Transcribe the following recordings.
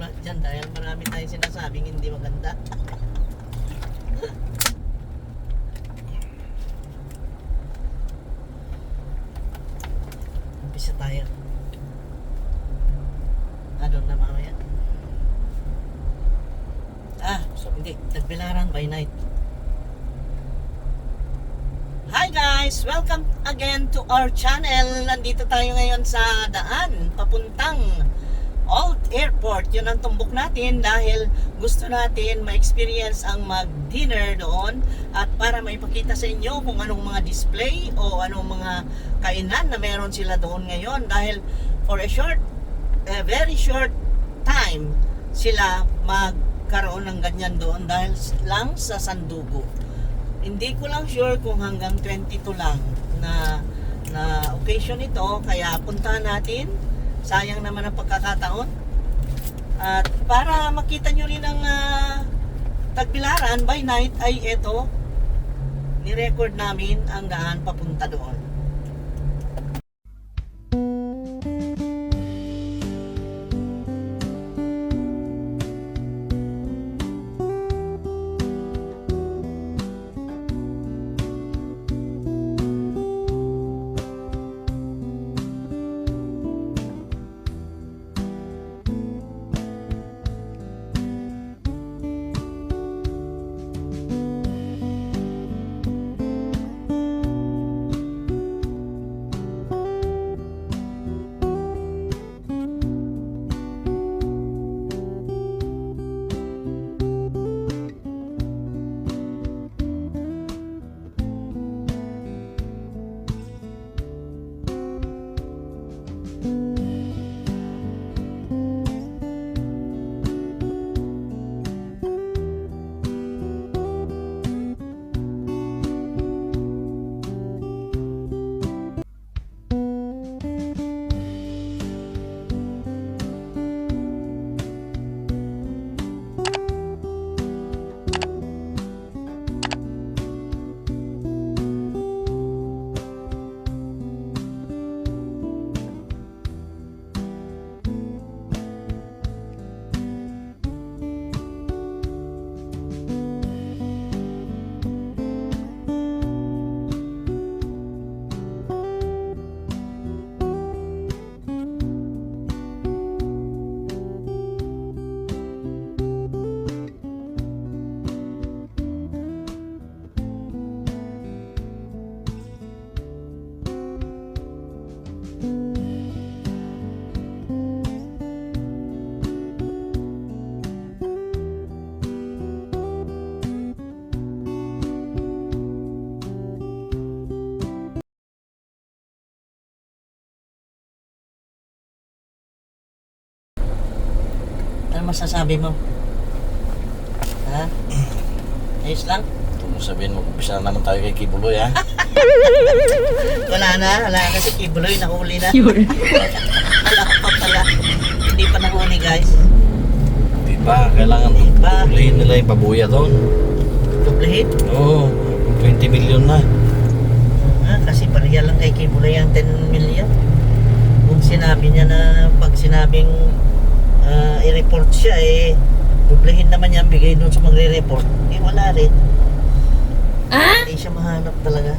muna dyan dahil marami tayong sinasabing hindi maganda. Umpisa tayo. Doon na mamaya. So hindi. Tagbilaran by night. Hi guys! Welcome again to our channel. Nandito tayo ngayon sa daan papuntang Old Airport. Yun ang tumbok natin dahil gusto natin ma-experience ang mag-dinner doon at para maipakita sa inyo kung anong mga display o anong mga kainan na meron sila doon ngayon dahil for a very short time sila magkaroon ng ganyan doon dahil lang sa Sandugo. Hindi ko lang sure kung hanggang 22 lang na occasion ito, kaya puntahan natin. Sayang naman ang pagkakataon. At para makita nyo rin ang Tagbilaran by night ay ito, ni-record namin ang daan papunta doon. Ano masasabi mo? Ha? Ayos lang? Kung sabihin mo, umpisa na naman tayo kay Kibuloy, ha? Wala kasi Kibuloy nahuli na. Wala pa pala. Hindi pa nahuli guys. Di ba? Kailangan tutulihin nila yung pabuya doon. Tublihin? Oo, 20 million na. Kasi bariya lang kay Kibuloy ang 10 million. Kung sinabi niya na pag sinabing i-report siya tublihin naman niya ang bigay doon sa magre-report. Wala rin. Hindi siya mahanap talaga.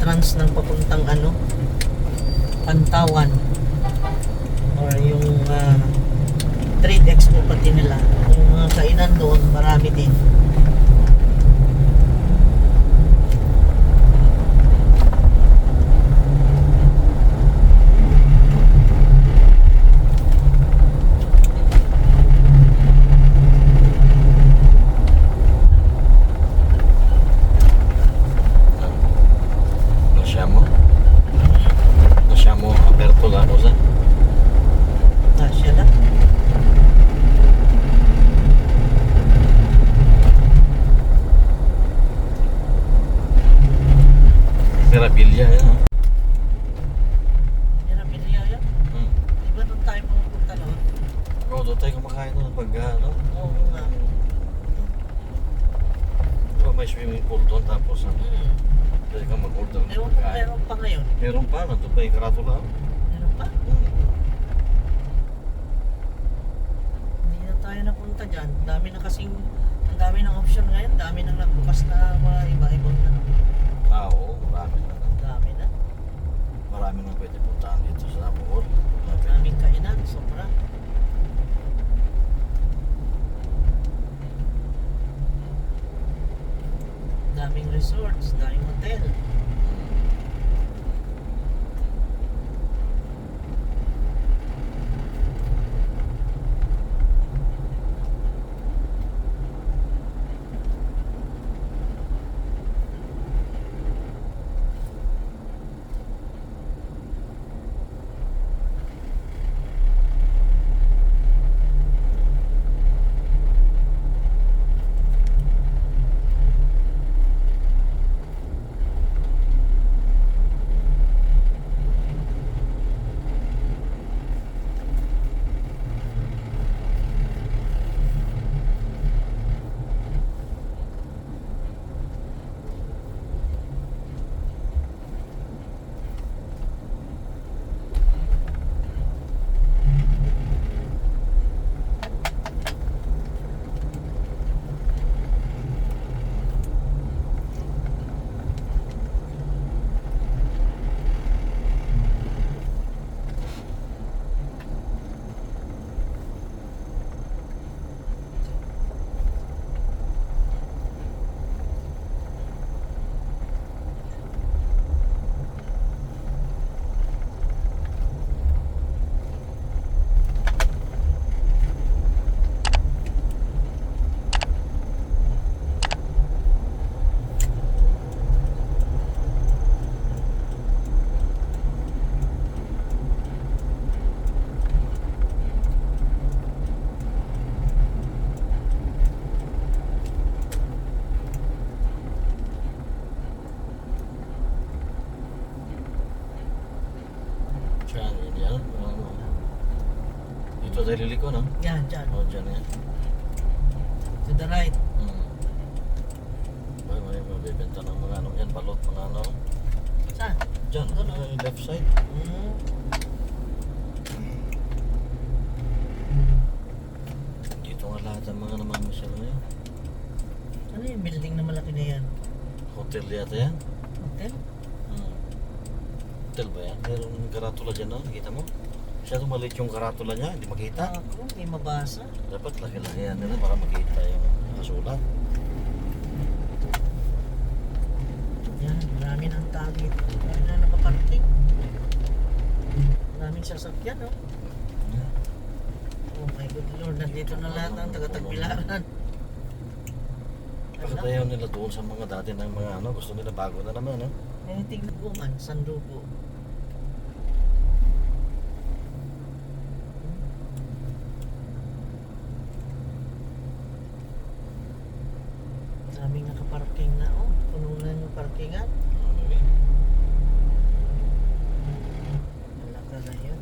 entrance ng papuntang Pantawan. Or yung Trade Expo pati nila. Yung mga kainan doon, marami din. Merabilya yan. Merabilya yan? Di ba doon tayo pumunta noon? Oo, doon tayo kumakain doon pag Oo nga. Diba may swimming pool doon tapos pwede kang mag-order ng Ewan ko pagkain. meron pa ngayon. Meron pa, nandun pa yung karatula. Meron pa? Hindi na tayo napunta dyan. Ang dami ng option ngayon. Dami nang nagbukas na mga iba-ibang Oo, marami na. Dami na. Marami na pwede puntahan dito sa Bohol. Daming kainan, sobra. Daming resorts, daming hotel. Dito tayo liliko, no? Yan, dyan. Oo, dyan yan. To the right. May mabibenta ng mga yan, balot, mga Saan? Dyan, Doon, yung left side. Dito nga lahat ang mga namamasyal na yan. Ano yung building na malaki na yan? Hotel yata yan. Hotel? Hotel ba yan? Meron karatula dyan, no? Nakita mo? Masyadong maliit yung karatula niya, hindi makita. Ako, hindi mabasa. Dapat laki-laki yan nila para makita yung sulat. Yan, marami ng tao dito. Marami na nakaparking. Maraming sasakyan, no? Oh my good Lord, nandito na lahat ng taga-Tagbilaran. Bakit ayaw nila doon sa mga dati ng mga gusto nila bago na naman, no? Eh, tingnan ko man, Sandugo. Maraming nakaparking na, oh. Puno na yung parkingan. Malaka na yun.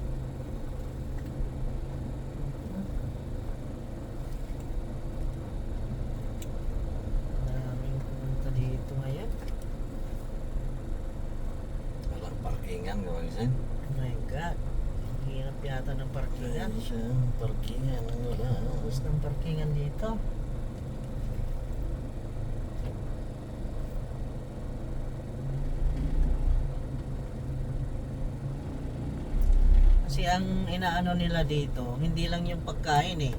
Maraming pumunta dito ngayon. Walang parkingan, gawin siya. Oh my God. Ang hirap yata ng parkingan. Ay siya, parkingan, ano wala. Ubus ng parkingan dito. Kasi ang inaano nila dito, hindi lang yung pagkain eh.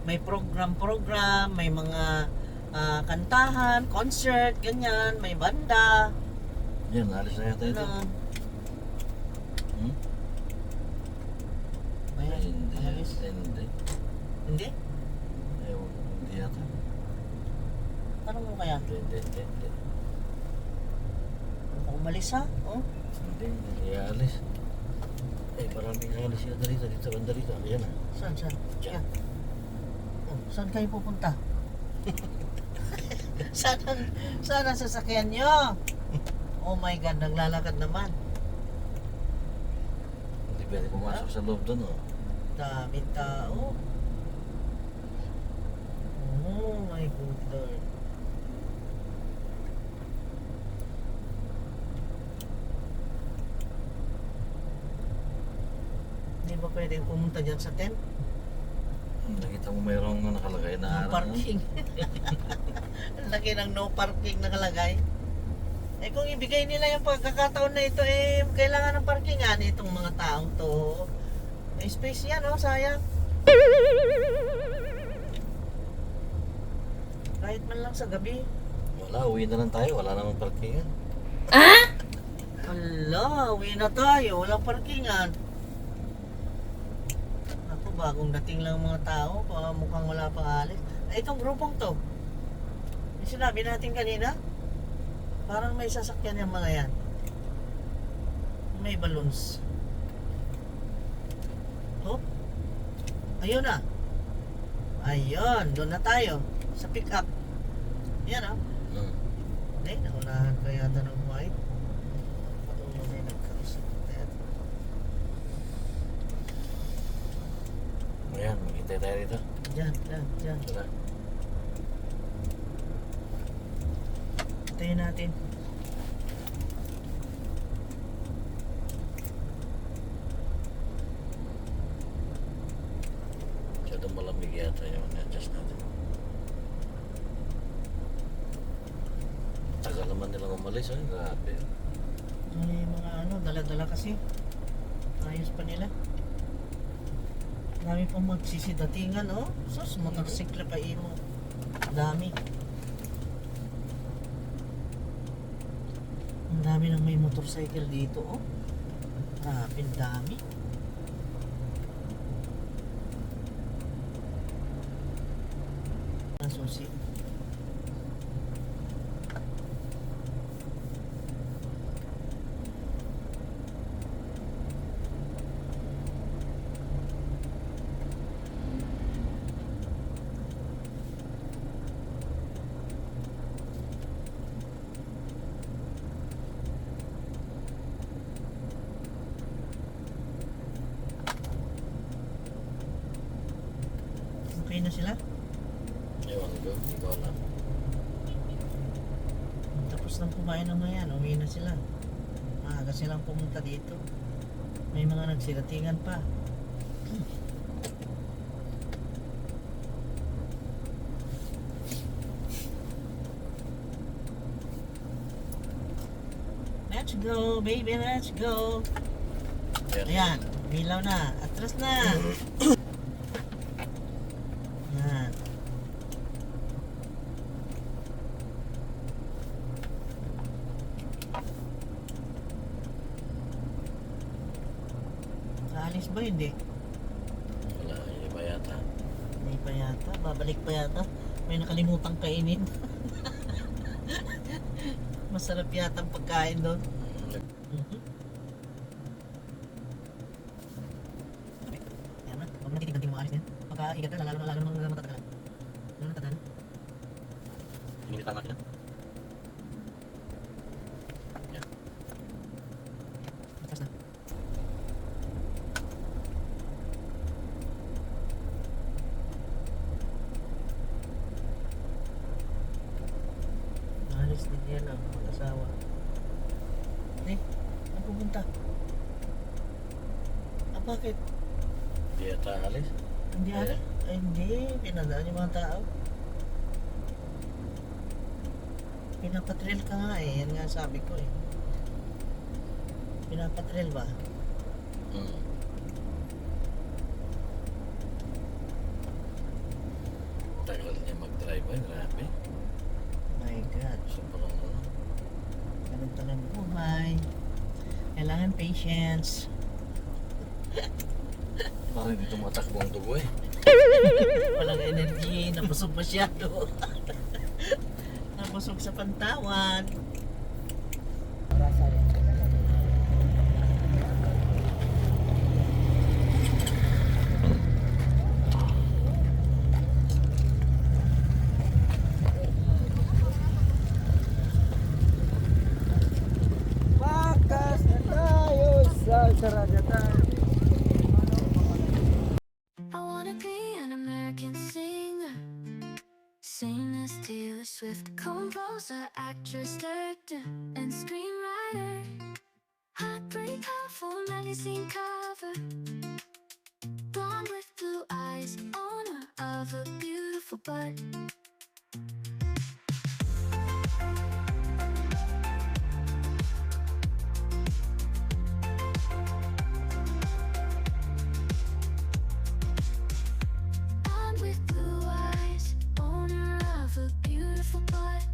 May program, may mga kantahan, concert, ganyan, may banda. Yan, alis na yata ito. Ano, Hmm? may Hindi. alis. Hindi. Hindi? Ewan, hindi yata. Tanong mo kaya? Hindi. Umalis ha? Oh? Hindi alis. Eh, maraming alis yata dito. Dito, banda rito. Ayan na. Saan? Diyan. Yan. Oh, saan kayo pupunta? saan ang sasakyan nyo? Oh my God, naglalakad naman. Hindi pwede pumasok sa loob doon, oh. Daming tao. Oh my good Lord. Hindi ba pwedeng pumunta dyan sa tent? Nakita mo mayroong nakalagay na No ano, parking. Ang laki ng no parking nakalagay. Eh kung ibigay nila yung pagkakataon na ito, eh kailangan ng parkingan itong mga taong to. May space yan, oh, sayang. Kahit man lang sa gabi. Wala, uwi na lang tayo. Wala namang parkingan. Hala, uwi na tayo. Walang parkingan. Ako, bagong dating lang mga tao. Mukhang wala pang alis. Ay, itong grupong to. Yung sinabi natin kanina, parang may sasakyan yung mga yan. May balloons. Oh, ayun na. Ayun, doon na tayo. Sa pick up. Yan ah. Hindi, naunahan ko yata ng white. Patungo na yung nagkausap. Ayan, maghintay tayo rito. Diyan. Tara. Tayo natin. Masyadong malamig yata yung na-adjust natin. Tagal naman nilang umalis, eh. Grabe. May mga dala-dala kasi. Ayos pa nila. Dami pang magsisidatingan, oh. Sus, motorsiklo pa imo. Dami. Ang dami nang may motorcycle dito, oh. Grabe, dami. Ang susi. Okay na sila? Ewan ko, hindi ko alam. Tapos nang kumain ng mga yan, uwi na sila. Maaga silang pumunta dito. May mga nagsiratingan pa. Let's go, baby, let's go. Ayan, bilaw na. Atras na. Ayan. Kaalis ba? Hindi. Wala, hindi pa yata. Hindi pa yata. Babalik pa yata. May nakalimutang kainin. Masarap yata ang pagkain doon. Mhm. Yan na. Huwag mo natitignan mo alis yan. Pagka-igat ka, lalo na mga matatagal. Lalo na tatagal. Hindi tama na. Atras na. Alis din yan ang mag-asawa. Eh, saan pupunta? Ah, bakit? Hindi yata alis. Hindi alis? Ay, hindi. Pinadaan yung mga tao. Pinapatrail ka nga eh. Yan nga sabi ko eh. Pinapatrail ba? Ay, boy, grabe. My God. Sobrang ano. Ganun talagang buhay. Kailangan patience. Parang hindi tumatakbo ang dugo eh. Walang energy. Nabusog masyado. Nabusog sa pantawan. Wakas na tayo sa karagatan. I wanna be an American singer, sing as Taylor Swift, composer, actress, director, and screenwriter. Heartbreak full magazine cover, blonde with blue eyes, owner of a beautiful butt. Blonde with blue eyes, owner of a beautiful butt.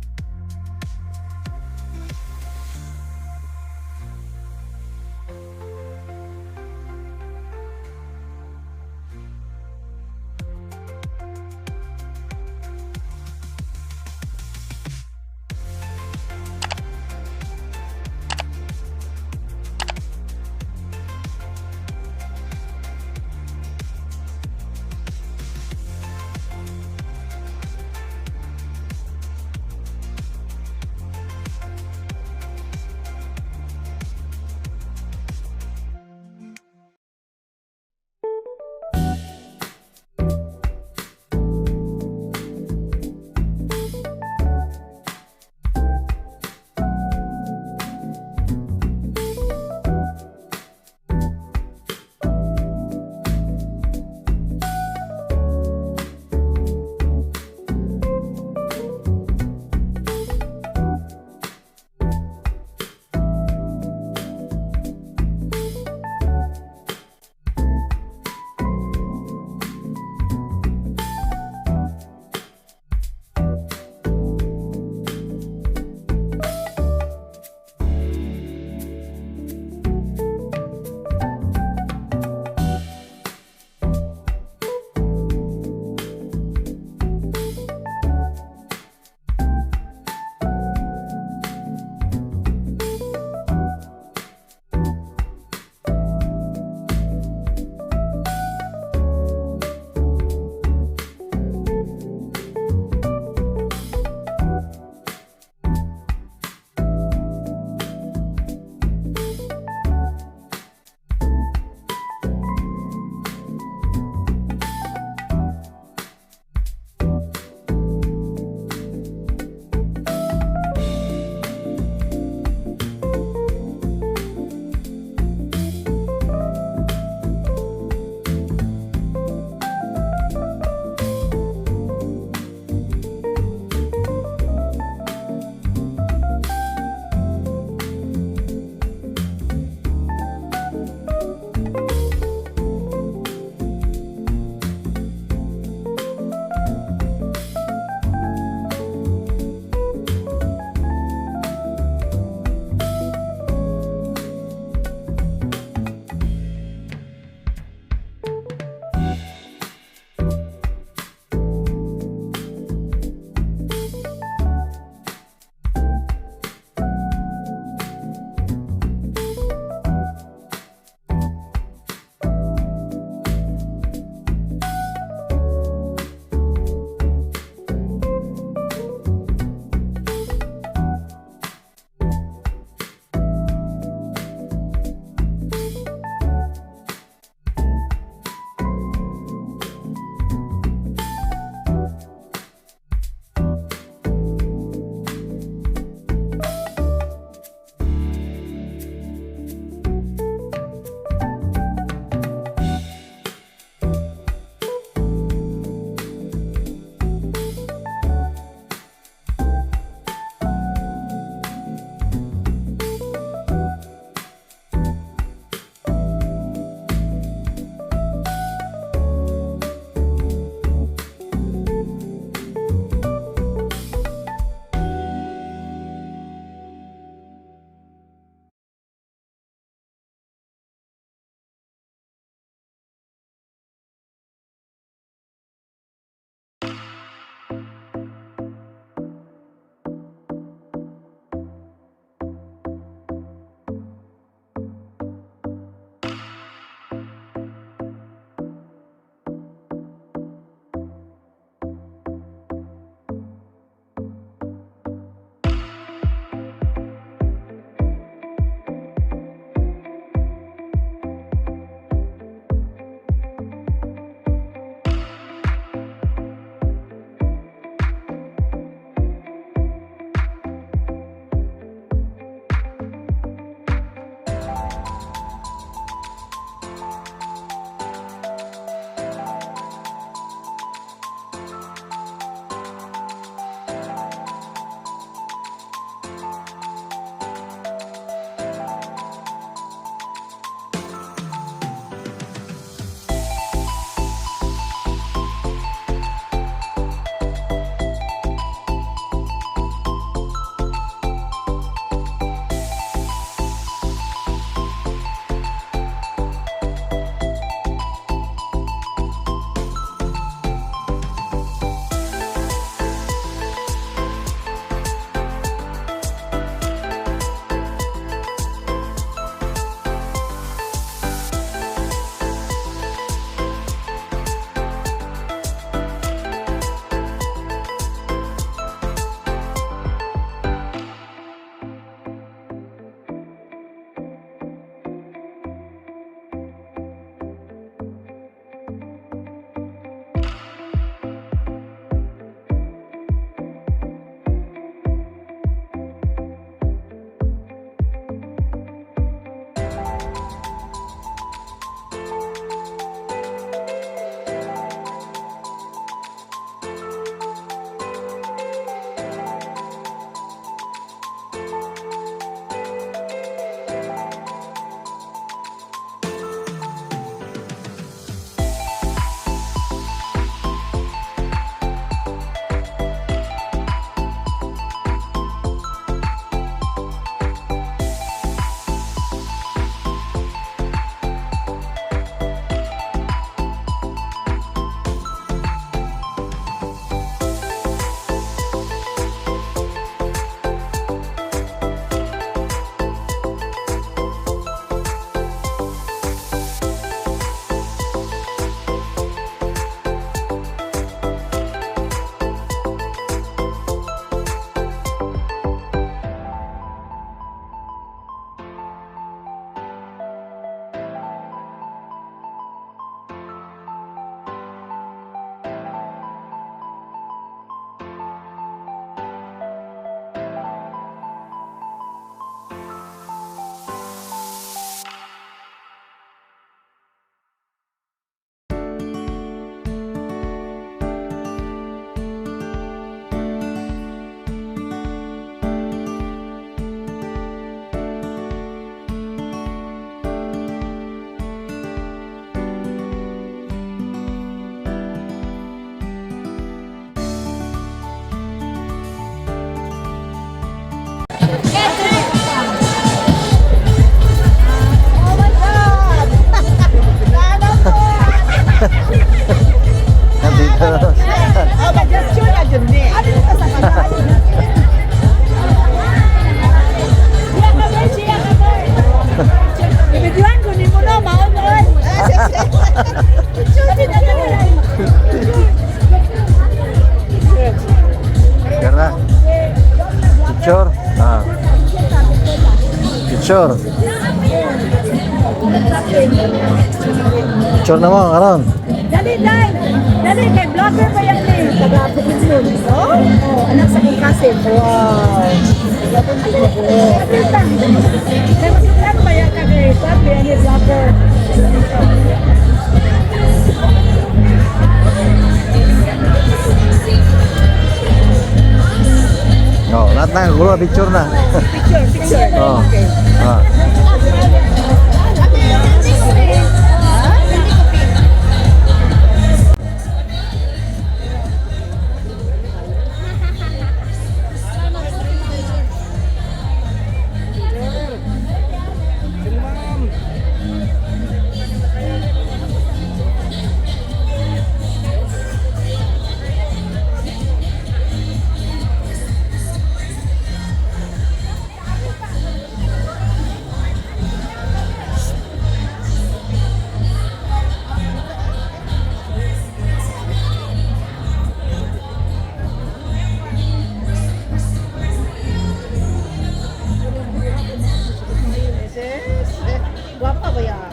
Picture. Picture na mo, karon. Dali, Day! Dali, kay vlogger pa yan eh. Taga-bukid nun. Oh, anak sa kong kasin. Wow. Kaya masukan pa yan ka kay sabi, yan yung vlogger. Oh, lahat na gulo, picture na. Picture. Oh. Ah. Guwapa ba yan?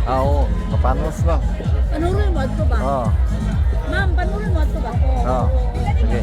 Ah, oo. Papanos lang. Panurin mo ito ba? Oo. Ma'am, panurin mo ito ba? Oo. Sige.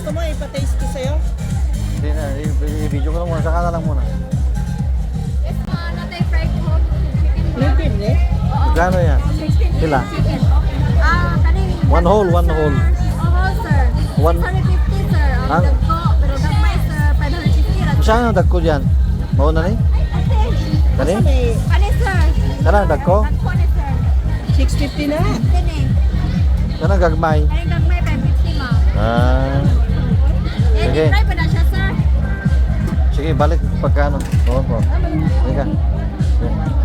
Gusto mo ipa-taste ko sa'yo? Hindi na. I-video ko lang muna. Saka na lang muna. Yes, natay fried hot chicken. Limpin eh. Gano yan? Sila? Chicken. Kaning One whole, one whole. whole, sir. One- 650, sir. Ang- Dagko, pero dagmay, sir. 550 lang. Saan ang dagko dyan? Mauna ni? Ate, Kani? kani, sir. Kana dagko? Dagko ni, sir. 650 na. Kani. Kana gagmay. Kaning dagmay, 550, ma'am. Ah. Yan, Sige. i-try pa na siya, sir. Sige, balik pagkano. Oo po. Sige. Sige.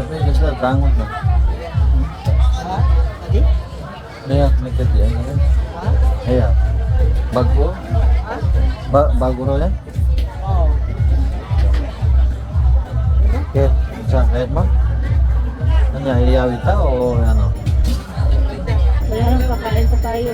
Tapi bisa bangun na. Kaya may katiyan na yan. Kaya. Bago? Bago na yan? Okay. Saan? Kahit mo? Ano yan? Iyawit ta o ano? Kaya kakain pa tayo.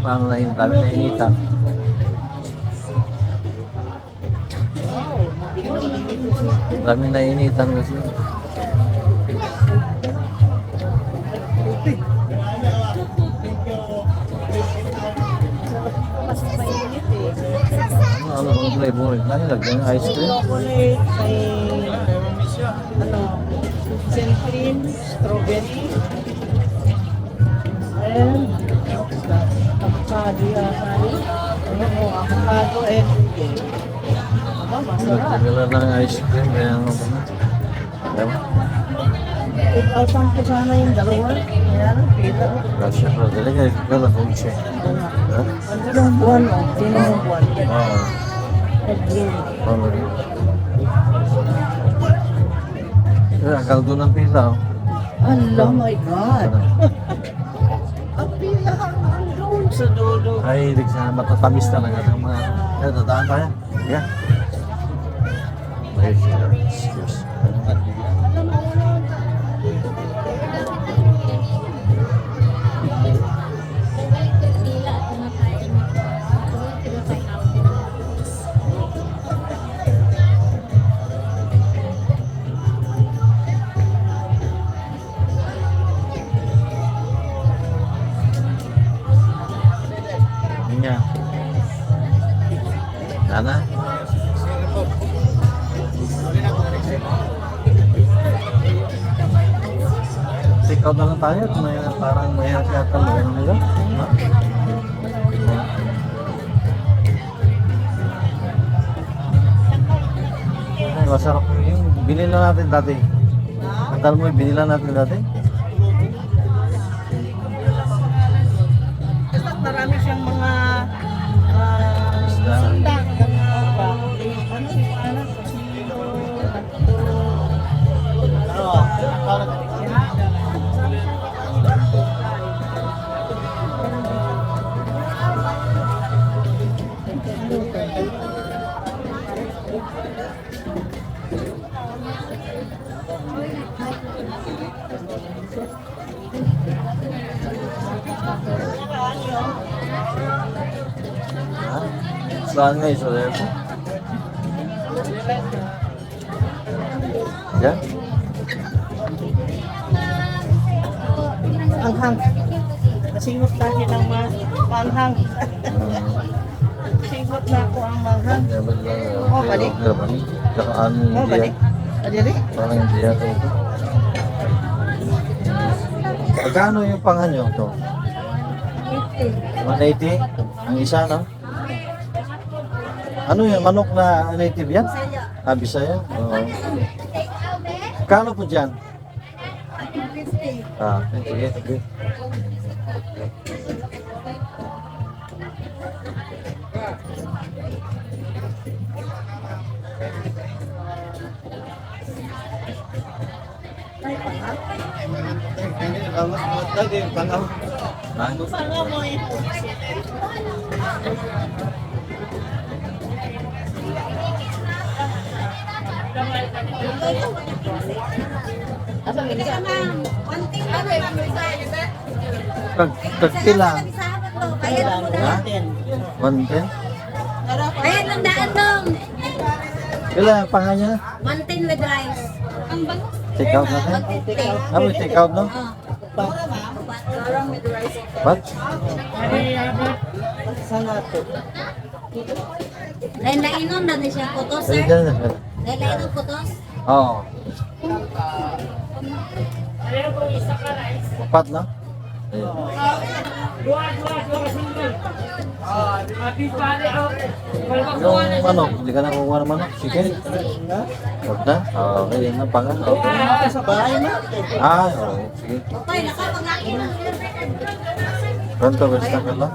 Paano na yung dami na initan? Dami na initan kasi. Ano bang flavor? Ano lagyan ng ice cream? Chocolate, may cell cream, strawberry, and avocado yata yun. Avocado and masarap. Lagyan nila ng ice cream. Kaya ano ba na? Diba? 8,000 po sana yung dalawa. Kaya lang, pila. Kasya pa. Dali kayo kagala kung siya. Ang ganong buwan, o. Sino yung buwan? Oo. Nag-green. Oo. Kaya kaldo ng pila. Oh. Allah, my God. Ang pila hanggang doon sa dulo. Ay, hindi sana matatamis talaga ng mga... Kaya dadaan pa yan. Yeah. Ay, excuse. Niya. Sana? Take out na lang tayo. May, parang mahirap yata mga nila. No? Ay, masarap yung binila natin dati. Antal mo yung binila natin dati? Marami siyang mga Isda. sunda, ano, kasilo, Saan nga isa rin po? Yan? anghang. Nasingot natin ang manghang. Nasingot na ako ang manghang. Oh, balik. Tsaka ano Oh, hindi balik. Adili? Parang hindi yata ito. Pagkano yung panghan nyo ito? 180? Ang isa, no? Ano yan? Manok na native yan? Ah, Bisaya? Oo. Kano po dyan? Ah, sige, sige. Panga mo eh. Kagpila. Kailan natin? 110? Ayan lang daan dong. Kailan ang panga niya? 110 with rice. Take out natin? Ah, may take out, no? Garang with rice. What? Saan nato? Lain-lainon na siya putos, Ay, sir. dyan na. Lain-lainon putos. Oo. Upat, no? Ayun. Yung manok, hindi ka na kukuha ng manok. Chicken? Huwag na? Okay, yun na panga. Okay. Sa bahay natin. Ah, oo. Sige. Okay, nakapag-ain na. Pronto, basta ka lang.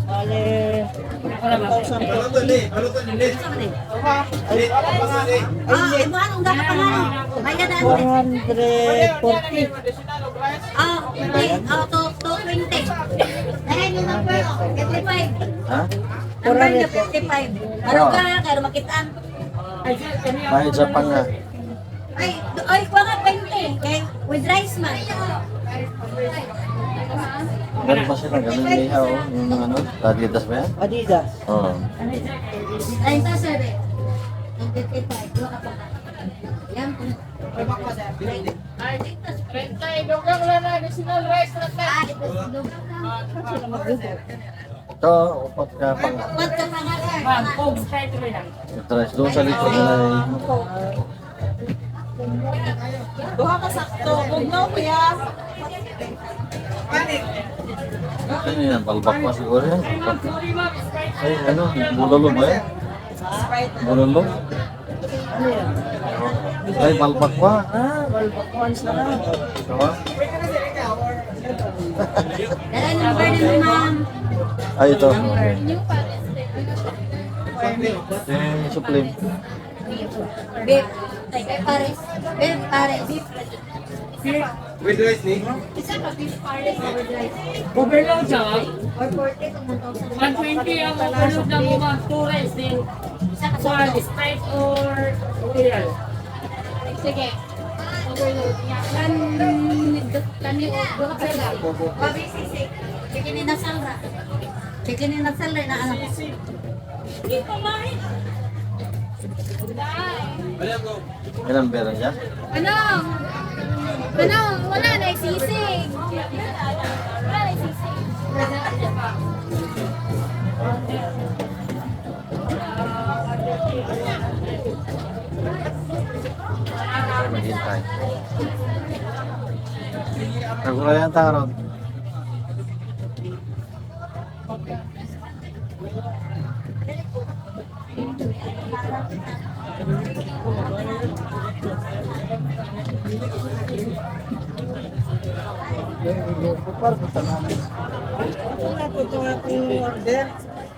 Bale, 1,000 Ay, buwan, ang dapat pa nga. Bayad na. 140. Hindi. 220. Dahil yung number, 55. Ha? Number niya, 55. Ano ka, kaya makitaan. Mahit sa panga. Ay, kuha nga 20. Kaya with rice man. Ganun pa sila, ganun yung ihaw. Yung ano, Adidas ba yan? Adidas. Oo. Ay, ito, sir. 55. Kuha ka pa. Yan. Ito, upat ka panga. What ka pa nga, sir? Ito, doon sa likod nila yung... Duha ka sakto. Bugnaw kuya. Ano yan, balbak pa siguro yan. Ay, ano, bulalo ba yan? Bulalo? Ano yan? Ay, balbak pa. Balbakuan sa na. Diba? Dala number ni ma'am. Ay, ito. Eh, supreme. Beef. Pares. Beef, pares. With rice ni? Isa pa beef pares with rice. Overload siya. Or 40 kung 1,000. 120 ang overload ng mga 2 rice din. Isa ka One, sa Sprite or real. Sige. Overload. Kani dua ka sila. Babi sisig. Chicken ni nasalra. Chicken ni nasalra na anak. Ilang pera niya? Ano? Wala na sisig. Wala na sisig. Ay, maghintay. Nagula yan tarot.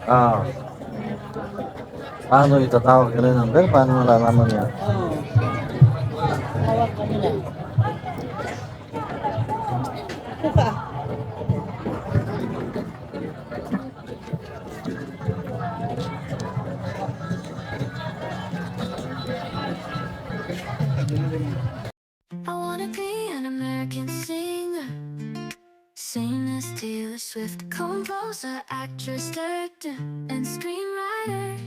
Ah. Paano itatawag ka rin number? Paano malalaman niya? Tawag ka nila. I wanna be an American singer. Sing as Taylor Swift, composer, actress, director, and screenwriter.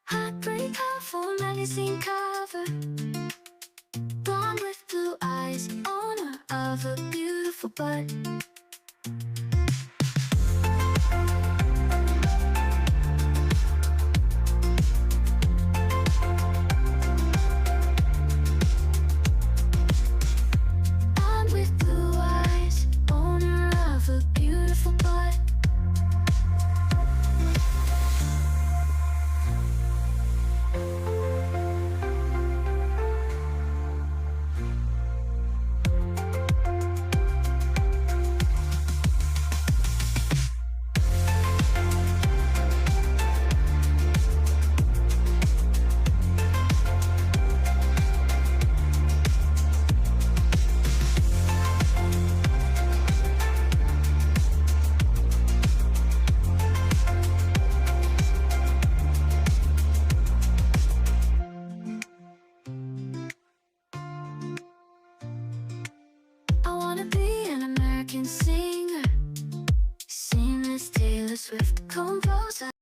Heartbreaker for magazine cover. Blonde with blue eyes, owner of a beautiful butt.